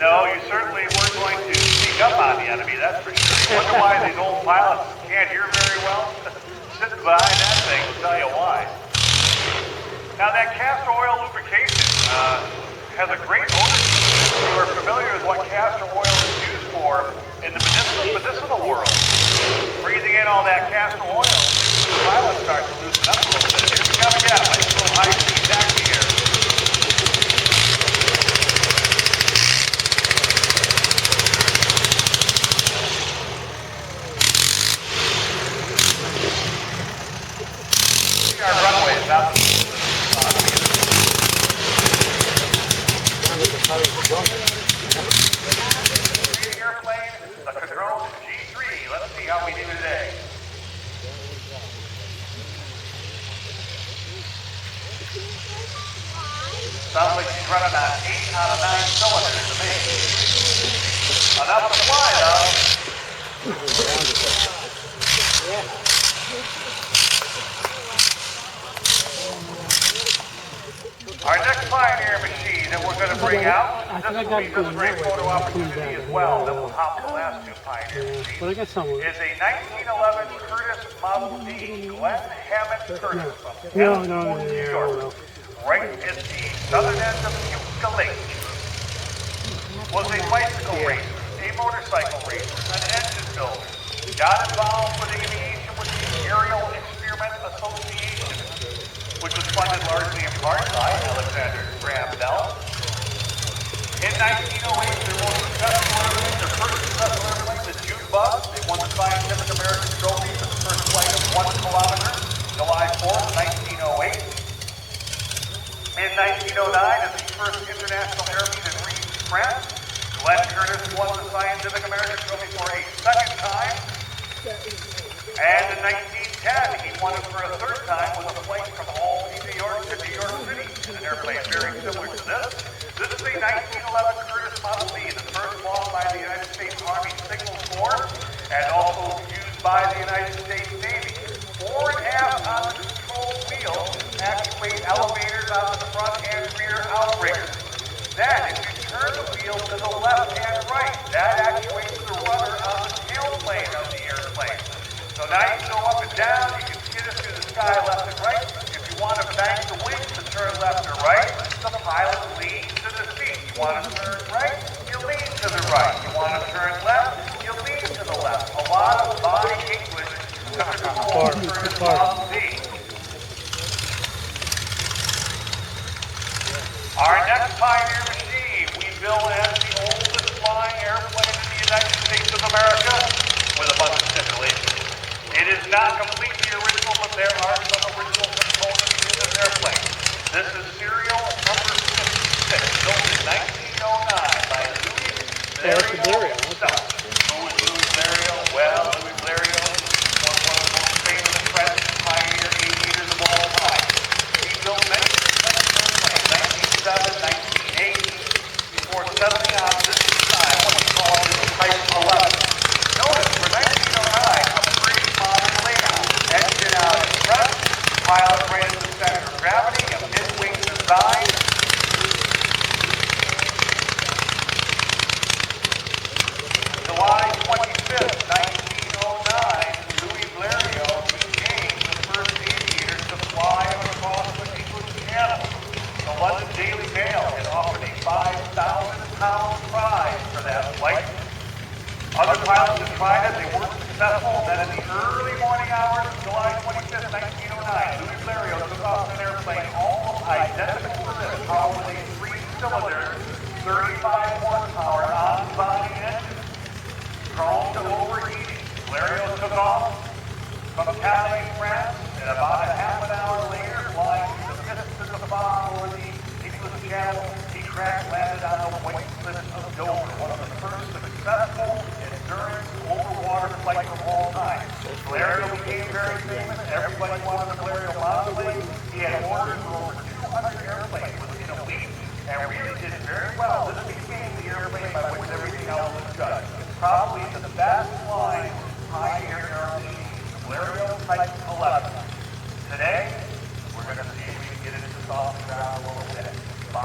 No, you certainly weren't going to sneak up on the enemy, that's for sure. You wonder why these old pilots can't hear very well? Sitting behind that thing will tell you why. Now that castor oil lubrication has a great odor. You are familiar with what castor oil is used for in the medicinal world. Breathing in all that castor oil, the pilots start to loosen up a little bit. Here we come again, nice little high-speed taxi here. Our runway is out. Airplane, the Cadrone G3. Let's see how we do today. Sounds like she's running on 8 out of 9 cylinders to me. Enough to fly though. Our next Pioneer machine that we're going to bring out, this will be a great photo opportunity as well that will top the last two Pioneer machines, is a 1911 Curtiss Model D, Glenn Hammond Curtiss from New York, right at the southern end of Utica Lake. Was a bicycle racer, a motorcycle racer, an engine builder. Got involved with aviation with the Aerial Experiment Association, which was funded largely in part by Alexander Graham Bell. In 1908, their most successful airplane, their first successful airplane, the June Bug. They won the Scientific American Trophy for the first flight of 1 kilometer, July 4th, 1908. In 1909, as the first international airplane in Reims, France, Glenn Curtiss won the Scientific American Trophy for a second time. And in 1910, he won it for a third time with a flight from Albany, New York to New York City. An airplane very similar to this. This is a 1911 Curtiss Model D, the first flown by the United States Army Signal Corps and also used by the United States Navy. Fore and aft on the control wheel actuate elevators on the front and rear outriggers. Then, if you turn the wheel to the left and right, that actuates the rudder on the tailplane of the airplane. So now you can go up and down, you can skid it through the sky left and right. If you want to bank the wings to turn left or right, the pilot leans to the seat. You want to turn right, you lean to the right. You want to turn left, you lean to the left. A lot of body English coming from Curtiss Model D. Our next Pioneer machine we built as the oldest flying airplane in the United States of America with a bunch of stipulations. It is not completely original, but there are some original components in this airplane. This is serial number 56, built in 1909 by Louis Blériot himself. Who was Louis Blériot? Well, Louis Blériot was one of the most famous French pioneer aviators of all time. He built many different airplanes, 1907, 1908, before settling on this time what he called his Type 11. Notice, for 1909, engine out in front, pilot ran to the center of gravity, a mid-wing design. July 25th, 1909, Louis Blériot became the first aviator to fly across the English Channel. The London Daily Mail had offered a £5,000 prize for that flight. Other pilots had tried it, they weren't successful. Then in the early morning hours of July 25th, 1909, Louis Blériot took off an airplane almost identical to this, powered with a 3-cylinder, 35 horsepower on-body engine. Prone to overheating, Blériot took off from Calais, France, and about a half an hour later, flying through the midst of the fog over the English Channel, he crash-landed on the White Cliffs of Dover, one of the first successful endurance over-water flight of all time. Blériot became very famous. Everybody wanted a Blériot monoplane. He had orders for over 200 airplanes within a week and really did very well. This became the airplane by which everything else was judged. Probably the best flying pioneer airplane, the Blériot Type 11. Today, we're going to see if we can get it into soft ground a little bit. 5,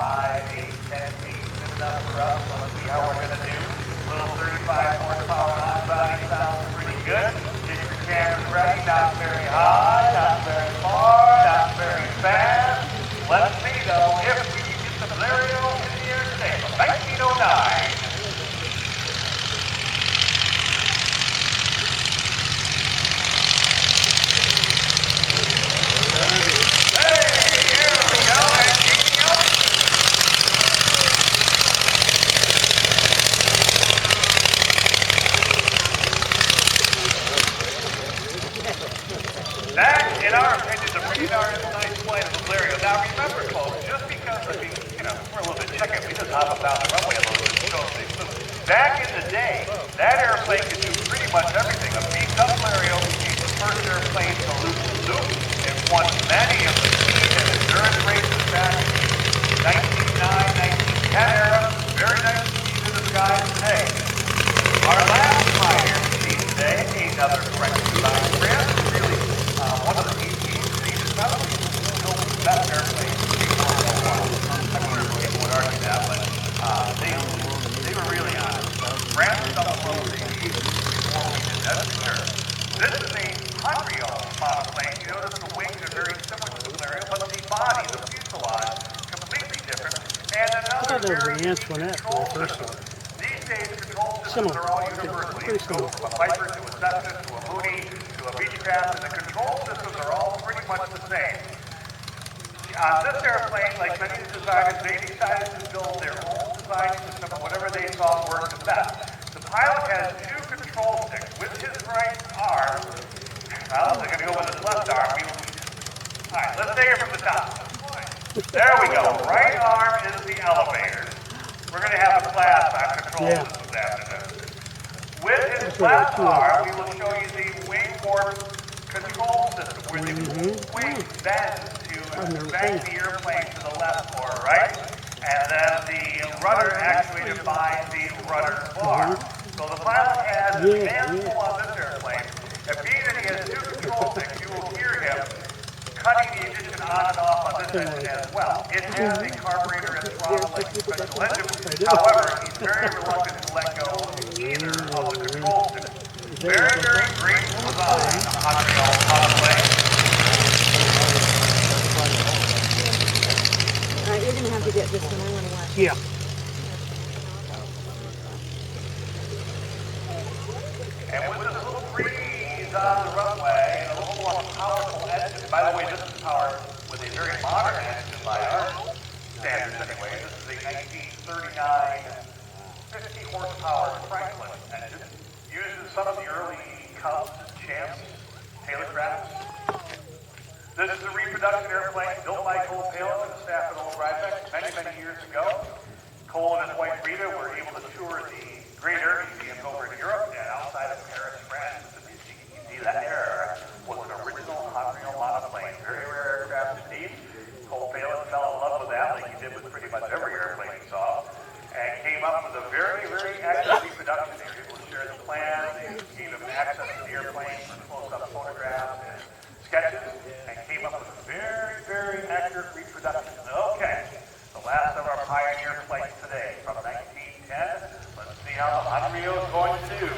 8, 10 feet is enough for us. Let's see how we're going to do. A little 35 horsepower on-body sounds pretty good. Get your cameras ready, not very high, not very far, not very fast. Let's see though if we can get the Blériot in the air today from 1909. That, in our opinion, is a pretty darn nice flight of the Blériot. Now remember, folks, just because we're a little bit chicken, we just hop up down the runway a little bit and show things. Back in the day, that airplane could do pretty much everything. A beefed-up Blériot became the first airplane to loop-to-loop. It won many of the speed and endurance races back in the 1909, 1910 era. Very nice to see in the skies today. Our last Pioneer machine today, another French design brand, really one of the ATCs, probably the best airplane before World War I. I'm sure people would argue that, but they were really on it. France double low the ATCs before we did, that's for sure. This is a Rhinebeck monoplane. You notice the wings are very similar to the Blériot, but the body, the fuselage, completely different. And another very unique control system. These days, control systems are all universal. You can go from a Viper to a Cessna to a Moody to a Beechcraft, and the control systems are all pretty much the same. On this airplane, like many designers, they decided to build their own design system, whatever they thought worked the best. The pilot has two control sticks. With his right arm, well, they're going to go with his left arm. All right, let's take it from the top. There we go. Right arm is the elevator. We're going to have a class on control systems after this. With his left arm, we will show you the wing warp control system, where the wing bends to bend the airplane to the left or right, and then the rudder actuated by the rudder bar. So the pilot has a handful on this airplane. If he has two control sticks, you will hear him cutting the ignition on and off on this engine as well. It has a carburetor and throttle like a special engine. However, he's very reluctant to let go of either of the control sticks. Very, very graceful design on the plane. Alright, you're going to have to get this one. I want to watch. Yeah. And with this little breeze on the runway and a little more powerful engine, by the way, this is powered with a very modern engine by our standards anyway. This is a 1939 50 horsepower Franklin engine, used in some of the early Cubs and Champs Taylorcrafts. This is a reproduction airplane built by Cole Palin and the staff at Old Rhinebeck many, many years ago. Cole and his wife Rita were able to tour the great air museums over in Europe and outside of Paris, France. You see that air was an original Rhinebeck monoplane. Very rare aircraft indeed. Cole Palin fell in love with that like he did with pretty much every airplane he saw, and came up with a very, very accurate reproduction. They were able to share the plans, they gave him access to the airplane for close-up photographs and sketches, and came up with a very, very accurate reproduction. Okay, the last of our Pioneer flights today from 1910. Let's see how the Rhinebeck is going to do.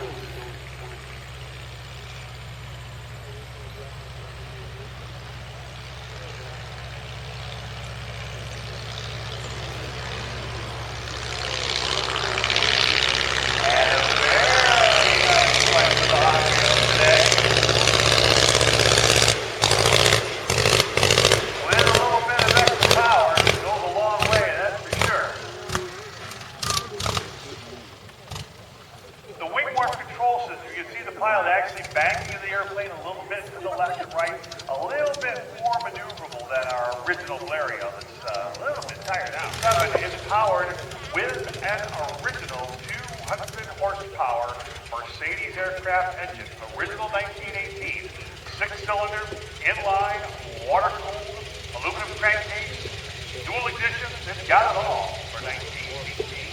Pilot actually banking the airplane a little bit to the left and right, a little bit more maneuverable than our original Blériot. It's a little bit tired out. 7 is powered with an original 200 horsepower Mercedes aircraft engine, original 1918, 6-cylinder, inline, water-cooled, aluminum crankcase, dual ignition. It's got it all for 1918.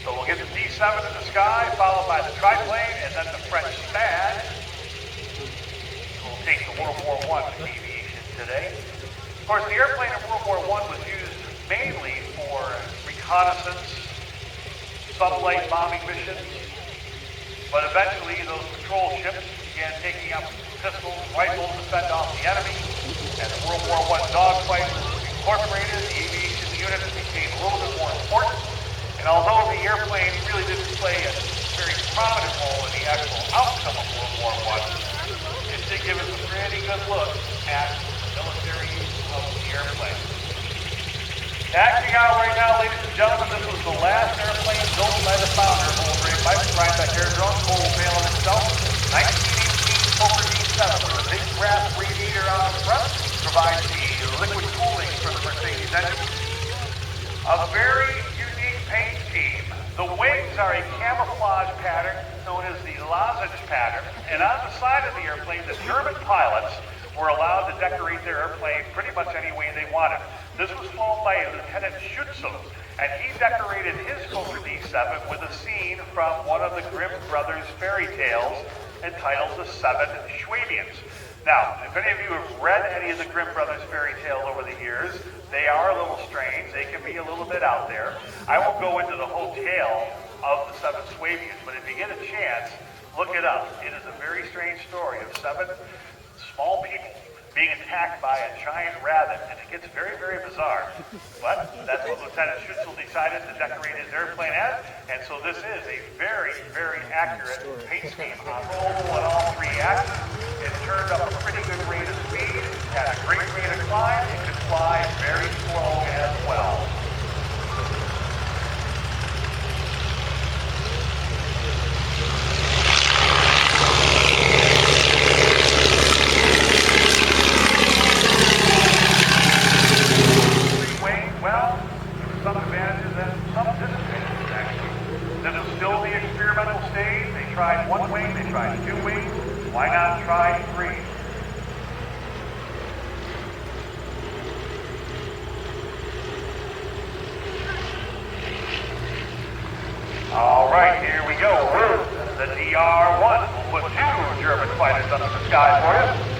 So we'll get the D7 in the sky, followed by the triplane, and then the French Spad. We'll take the World War I aviation today. Of course, the airplane in World War I was used mainly for reconnaissance, sublight bombing missions. But eventually, those patrol ships began taking up pistols, rifles to fend off the enemy. As World War I dogfight was incorporated, the aviation units became a little bit more important. And although the airplane really didn't play a very prominent role in the actual outcome of World War I, it did give us a pretty good look at the military use of the airplane. Taxiing out right now, ladies and gentlemen, this was the last airplane built by the founder of Rhinebeck Aug, Cole Phelan himself. 1918 Fokker D7 with a big brass radiator on the front provides the liquid cooling for the Mercedes engine. A very unique paint scheme. The wings are a camouflage pattern known as the lozenge pattern, and on the side of the airplane, the German pilots were allowed to decorate their airplane pretty much any way they wanted. This was flown by Lieutenant Schutzel, and he decorated his Fokker D7 with a scene from one of the Grimm brothers' fairy tales entitled The Seven Schwabians. Now, if any of you have read any of the Grimm brothers' fairy tales over the years, they are a little strange. They can be a little bit out there. I won't go into the whole tale of the Seven Schwabians, but if you get a chance, look it up. It is a very strange story of 7 small people being attacked by a giant rabbit, and it gets very, very bizarre. But that's what Lieutenant Schutzel decided to decorate his airplane as, and so this is a very, very accurate paint scheme on all 3 axes. It turned up a pretty good rate of speed, had a great rate of climb, it could fly very slow as well. Well, there were some advantages and some disadvantages, actually. This was still the experimental stage. They tried 1 wing, they tried 2 wings. Why not try 3? All right, here we go. The DR-1 will put 2 German fighters up in the sky for you.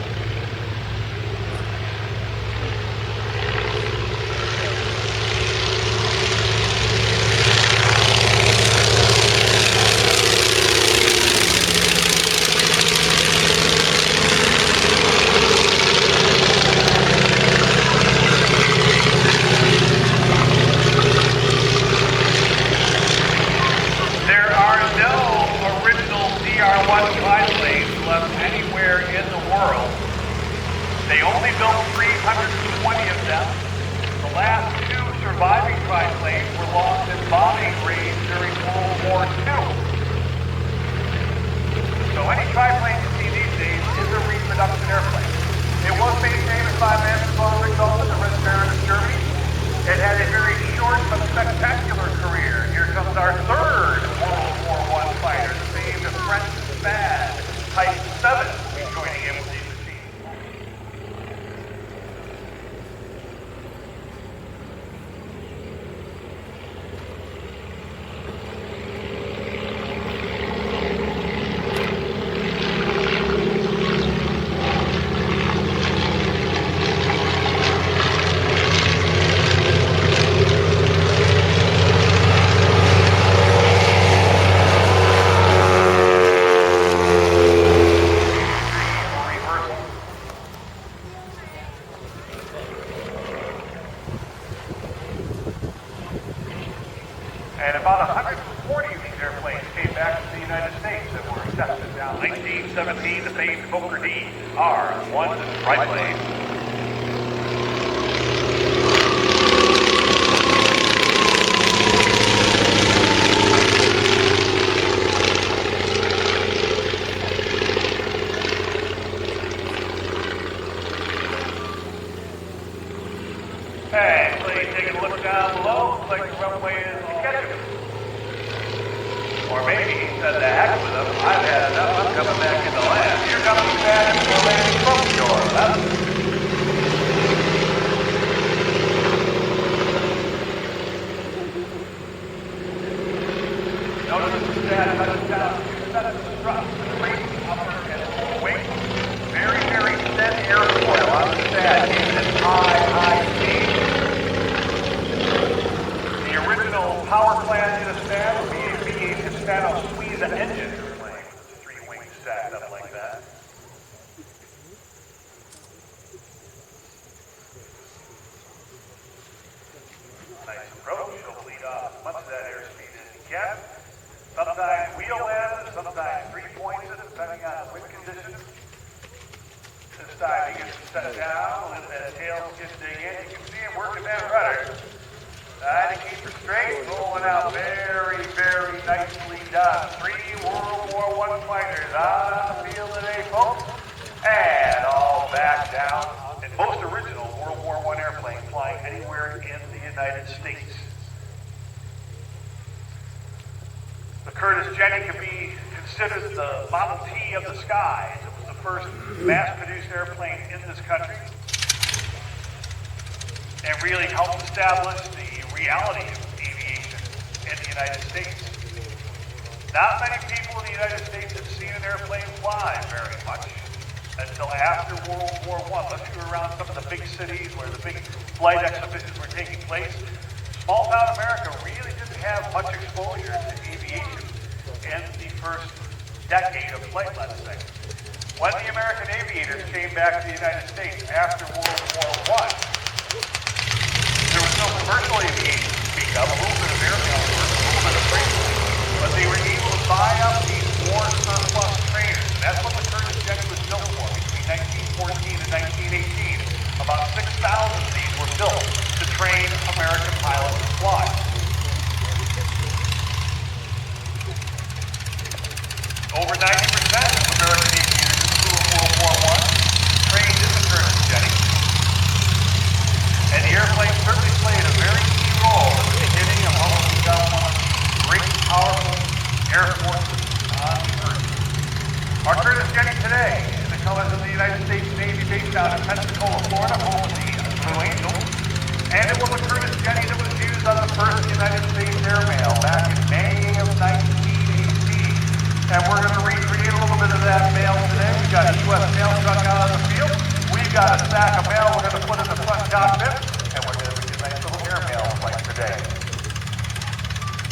They only built 320 of them. The last 2 surviving triplanes were lost in bombing raids during World War II. So any triplane you see these days is a reproduction airplane. It was maintained by Master von Richthofen, the Red Baron of Germany. It had a very short but spectacular career. Here comes our 3rd World War I fighter, the famed French Spad, Type 7, joining him with these machines. And about 140 of these airplanes came back to the United States that were tested down 1917, the famed Fokker DR-1 triplane. Hey, please take a look down below. Looks like the runway is sketchy. Or maybe he said the heck with them. I've had enough. I'm coming back into land. Here comes the bad for landing from shore. Notice the stat touches down 2 sets of thrust, 3 upper and lower wing. Very, very thin airfoil on the stat, keeping it high speed. The original turbofan in a stat would be a V8 Hispano squeeze engine airplane with 3 wings stacked up like that. Nice approach. He'll lead off as much of that airspeed as he can. Sometimes wheel lands, sometimes 3 points, depending on wind conditions. This time he gets set down, let that tail skid dig in. You can see him working that rudder. Trying to keep her straight, rolling out very, very nicely done. 3 World War I fighters out on the field today, folks. And all back down. And most original World War I airplane flying anywhere in the United States. The Curtiss Jenny could be considered the Model T of the skies. It was the first mass-produced airplane in this country and really helped establish the reality of aviation in the United States. Not many people in the United States have seen an airplane fly very much until after World War I. Unless you were around some of the big cities where the big flight exhibitions were taking place, small town America really didn't have much exposure to aviation in the first decade of flight, let's say. When the American aviators came back to the United States after World War I, there was no commercial aviation to speak of, a little bit of airmail work, a little bit of freight, but they were able to buy up these war surplus trainers. That's what the Curtiss Jenny was built for between 1914 and 1918. About 6,000 of these were built to train American pilots to fly. Over 90% of American aviators who flew in World War I trained in the Curtiss Jenny. And the airplane certainly played a very key role in the beginning of what was become one of the great, powerful air forces on the earth. Our Curtiss Jenny today, in the colors of the United States Navy based out of Pensacola, Florida, home of the Blue Angels. And it was a Curtiss Jenny that was used on the first United States airmail back in May of 1918. And we're going to recreate a little bit of that mail today. We've got a U.S. mail truck out on the field. We've got a stack of mail we're going to put in the front cockpit. And we're going to make a nice little airmail flight today.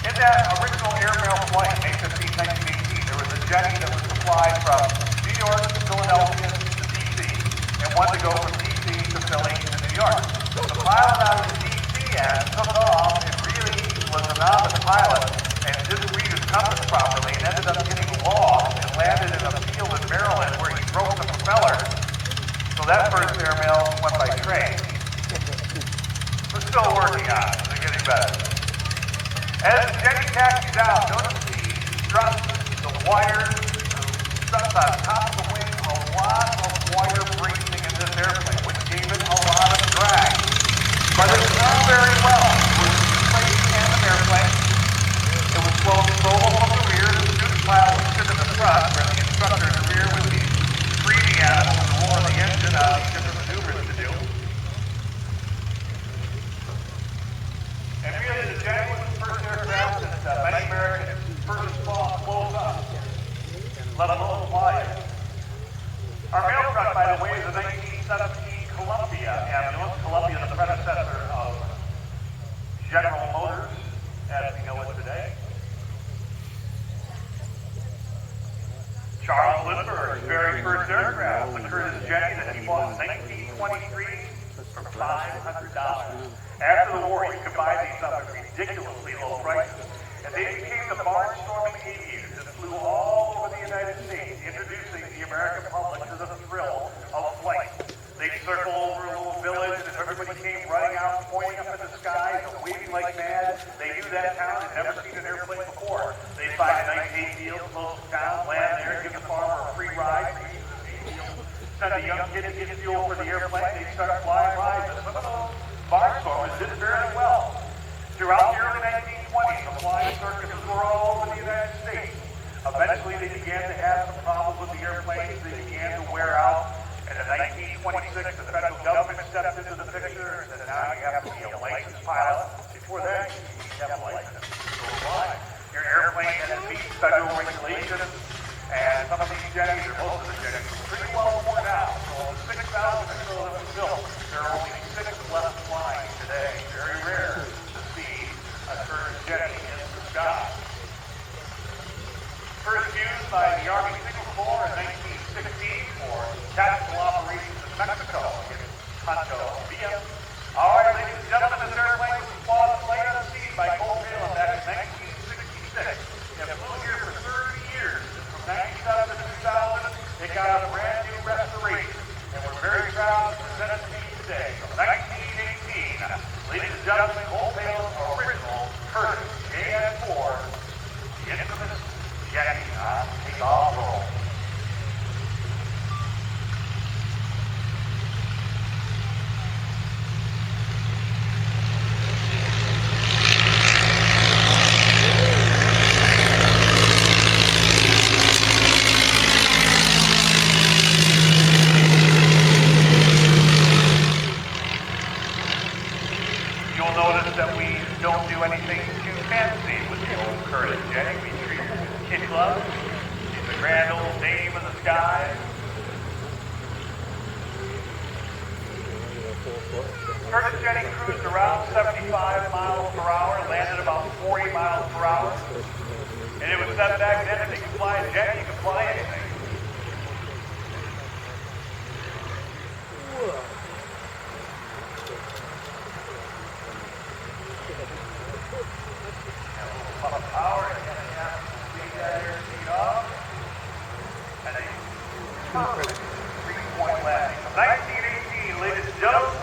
In that original airmail flight, May 15, 1918, there was a Jenny that was supplied from New York to Philadelphia to D.C. and one to go from D.C. to Philly to New York. The pilot out of the D.C. end took off and really was a novice pilot and didn't read his compass properly and ended up getting lost and landed in a field in Maryland where he broke the propeller. So that first airmail went by train. We're still working on it. They're getting better. As the Jenny taxis out, notice the struts, the wires, the struts on top of the wing, a lot of wire bracing in this airplane, which gave it a lot of drag. But it ran very well. It was a straight tandem airplane. It was flown solo from the rear. The student pilot would sit in the front, where the instructor in the rear would be breathing at him and roaring the engine out these different maneuvers to do. And really, the Jenny was the first aircraft that many Americans first saw close up, let alone fly it. Our mail truck, by the way, is a 1917 Columbia ambulance. Columbia, the predecessor of General Motors, as we know it today. Charles Lindbergh's very first aircraft, the Curtiss Jenny, that he bought in 1923 for $500. After the war, you could buy these up at ridiculously low prices. And they became the barnstorming aviators that flew all over the United States, introducing the American public to the thrill of flight. They'd circle over a little village, and everybody came running out, pointing up in the skies, and waving like mad. They knew that town had never seen an airplane before. They'd find a nice hay field close to town, land there, give the farmer a free ride, send a young kid to get fuel for the airplane. They'd start flying rides. Some of those barnstormers did fairly well. Throughout the early 1920s, the flying circuses were all over the United States. Eventually, they began to have some problems with the airplanes. They began to wear out. And in 1926, the federal government stepped into the picture and said, now you have to be a licensed pilot. Before that, you need to have a license to fly. Your airplane had to meet federal regulations. And some of these Jennies, or most of the Jennies, were pretty well worn out. So of the 6,000 or so that were built, there are only 6 left flying today. Very rare to see a Curtiss Jenny in sky. First used by the Army Signal Corps in 1916 for tactical operations in Mexico against Pancho Villa. All right, ladies and gentlemen, this airplane was flown unseen by Coldfield back in 1966. It flew here for 30 years. From 97 to 2000, it got a brand new restoration. And we're very proud to present it to you today. From 1918, ladies and gentlemen, Coldfield's original Curtis JN4, the infamous Jackie on takeoff roll. You'll notice that we don't do anything too fancy with the old Curtis Jenny. We treat it as Kid Club. She's a grand old dame in the sky. Curtis Jenny cruised around 75 miles per hour, landed about 40 miles per hour. And it was said back then if you could fly a jet, you could fly anything. Power and lead that airspeed off. And a three-point landing. From 1918, ladies and gentlemen,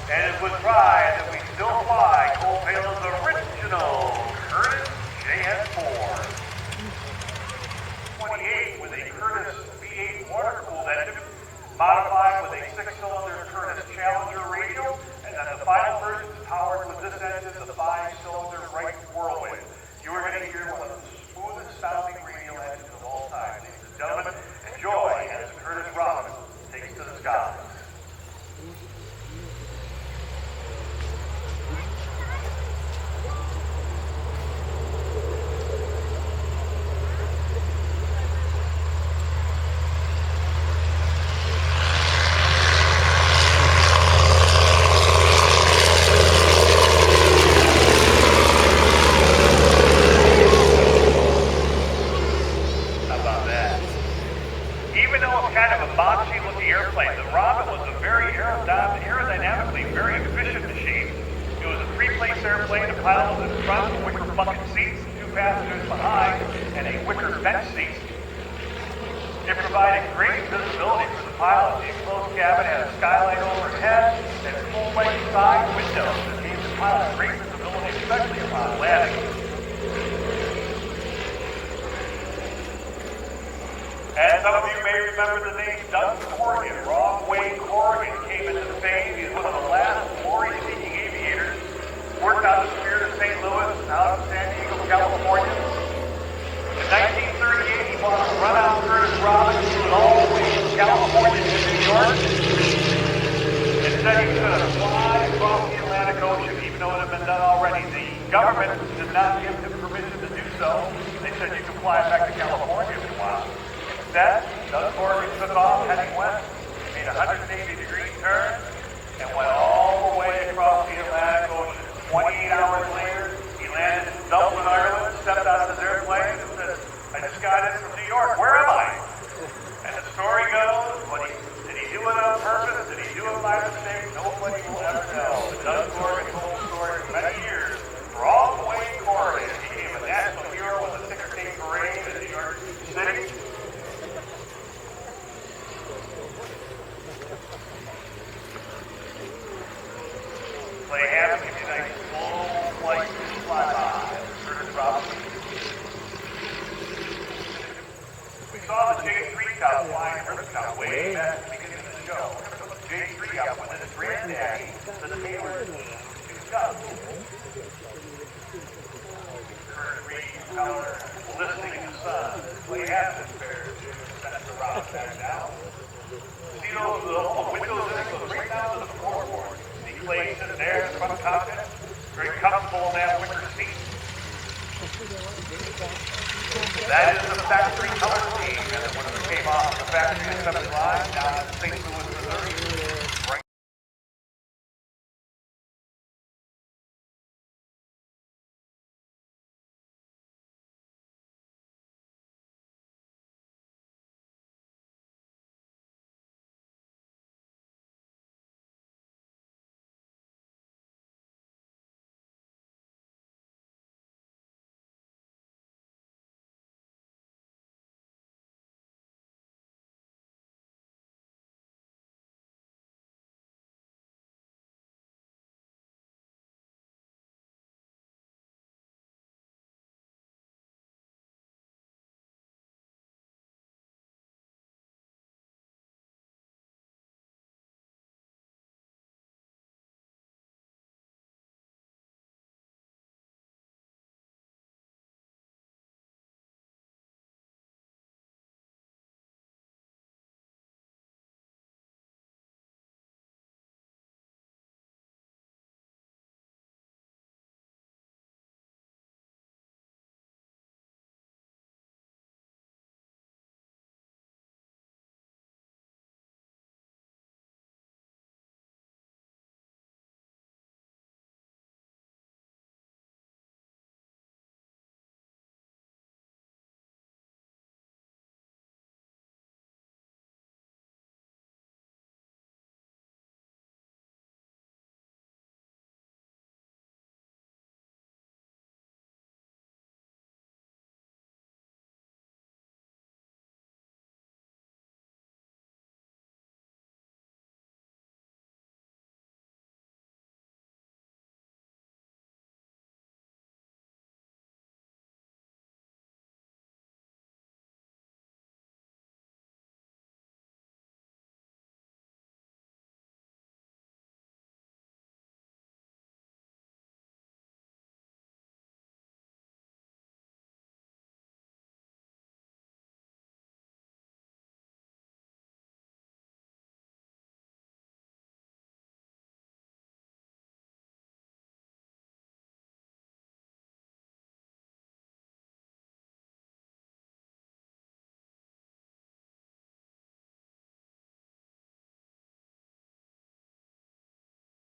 and it was pride that we still fly Coldfield's original Curtis JN4. 28 with a Curtis V8 water-cooled engine, modified with a 6-cylinder Curtis Challenger radial, and then the final version is powered with this engine, the 5-cylinder Wright Whirlwind. You are going to hear one of the smoothest sounding radial engines of all time. Ladies and gentlemen, enjoy as Curtis Robinson takes to the skies. Aerodynamically very efficient machine. It was a 3-place airplane, a pilot in front, wicker bucket seats, 2 passengers behind, and a wicker bench seat. It provided great visibility for the pilot. The enclosed cabin had a skylight overhead and full-length side windows that gave the pilot great visibility, especially upon landing. And some of you may remember the name Doug Corrigan. Ron Wayne Corrigan came into fame. He's one of the last glory-seeking aviators. Worked on the Spirit of St. Louis out of San Diego, California. In 1938, he bought a run-out Curtis Robinson, flew it all the way from California to New York. And said he was going to fly across the Atlantic Ocean, even though it had been done already. The government did not give him permission to do so. They said you can fly back to California if you want. Instead, Doug Corrigan took off, heading west, made a 180-degree turn, and went all the way across the Atlantic Ocean. 28 hours later, he landed in Dublin, Ireland, stepped out of his airplane, and said, I just got in from New York, where am I? And the story goes, did he do it on purpose? Did he do it by mistake? Nobody will ever know. But Doug Corrigan told the story for many years. Ron Wayne Corrigan became a national hero in the ticker-tape parade in New York City. Play half of tonight's full flight flyby. Curtis Robinson. We saw the J3 Scout flying in River Scout way back at the beginning of the show. The J3 up with its granddaddy, the Taylor 2 Scout. Current reading color, listening to sun. Play half this pair. That's the route back down. See those little windows in it? Goes right down to the floorboard. Place in there in the front cockpit. Very comfortable in that wicker seat. That is the factory color scheme, and when it came off the factory assembly line down in St. Louis,